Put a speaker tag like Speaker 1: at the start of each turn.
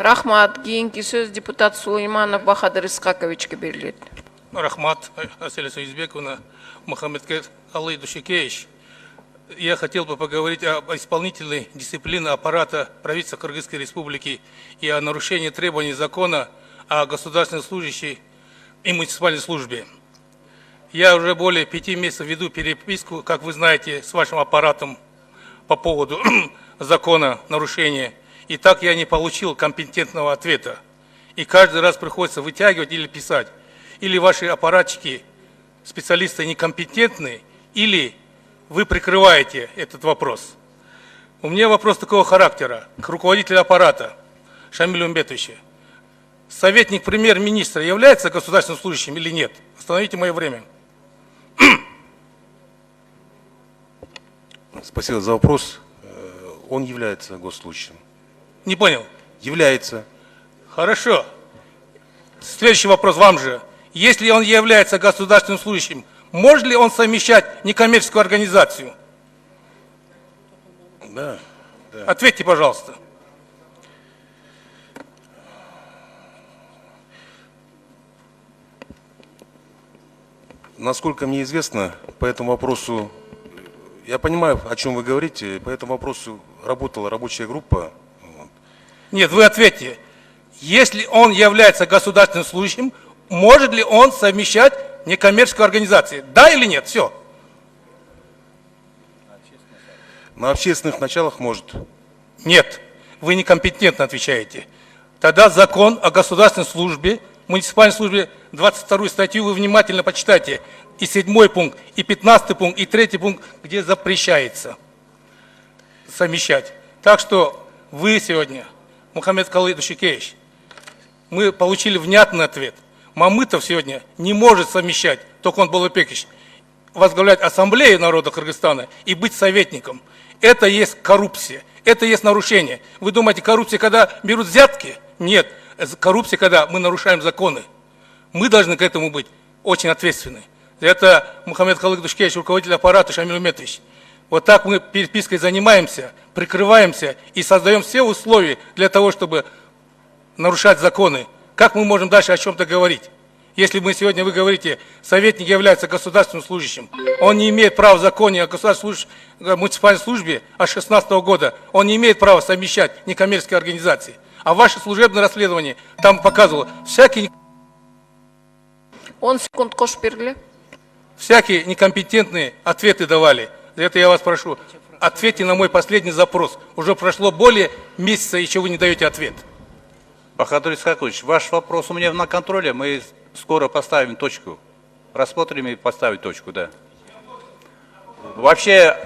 Speaker 1: Рахмат. Кейинки сөз депутат Сулейманов Бахадыр Исхаковичке берилет.
Speaker 2: Рахмат, Аселя Союзбековна, Мухаммедкалый Душекевич. Я хотел бы поговорить об исполнительной дисциплине аппарата правительства Кыргызской Республики и о нарушении требований закона о государственной служащей и муниципальной службе. Я уже более 5 месяцев веду переписку, как вы знаете, с вашим аппаратом по поводу закона нарушения. И так я не получил компетентного ответа. И каждый раз приходится вытягивать или писать. Или ваши аппаратчики, специалисты некомпетентны, или вы прикрываете этот вопрос. У меня вопрос такого характера к руководителю аппарата Шамилю Умбетовичу. Советник премьер-министра является государственным служащим или нет? Остановите мое время.
Speaker 3: Спасибо за вопрос. Он является госслужащим.
Speaker 2: Не понял.
Speaker 3: Является.
Speaker 2: Хорошо. Следующий вопрос вам же. Если он является государственным служащим, может ли он совмещать некоммерческую организацию?
Speaker 3: Да.
Speaker 2: Ответьте, пожалуйста.
Speaker 3: Насколько мне известно, по этому вопросу, я понимаю, о чем вы говорите, по этому вопросу работала рабочая группа.
Speaker 2: Нет, вы ответьте. Если он является государственным служащим, может ли он совмещать некоммерческую организацию? Да или нет? Все.
Speaker 3: На общественных началах может.
Speaker 2: Нет. Вы некомпетентно отвечаете. Тогда закон о государственной службе, муниципальной службе, 22 статью вы внимательно почитайте. И 7 пункт, и 15 пункт, и 3 пункт, где запрещается совмещать. Так что вы сегодня, Мухаммедкалый Душекевич, мы получили внятный ответ. Мамытов сегодня не может совмещать, только он Балыпекович, возглавлять ассамблею народа Кыргызстана и быть советником. Это есть коррупция, это есть нарушение. Вы думаете, коррупция, когда берут взятки? Нет, коррупция, когда мы нарушаем законы. Мы должны к этому быть очень ответственны. Это Мухаммедкалый Душекевич, руководитель аппарата Шамиль Умбетович. Вот так мы перепиской занимаемся, прикрываемся и создаем все условия для того, чтобы нарушать законы. Как мы можем дальше о чем-то говорить? Если вы говорите, советник является государственным служащим, он не имеет права в законе о муниципальной службе от 2016 года, он не имеет права совмещать некоммерческие организации. А ваше служебное расследование там показывало всякие...
Speaker 1: 10 секунд кош бергиле.
Speaker 2: Всякие некомпетентные ответы давали. За это я вас прошу, ответьте на мой последний запрос. Уже прошло более месяца, еще вы не даете ответ.
Speaker 4: Бахадыр Исхакович, ваш вопрос у меня на контроле, мы скоро поставим точку. Рассмотрим и поставим точку, да. Вообще,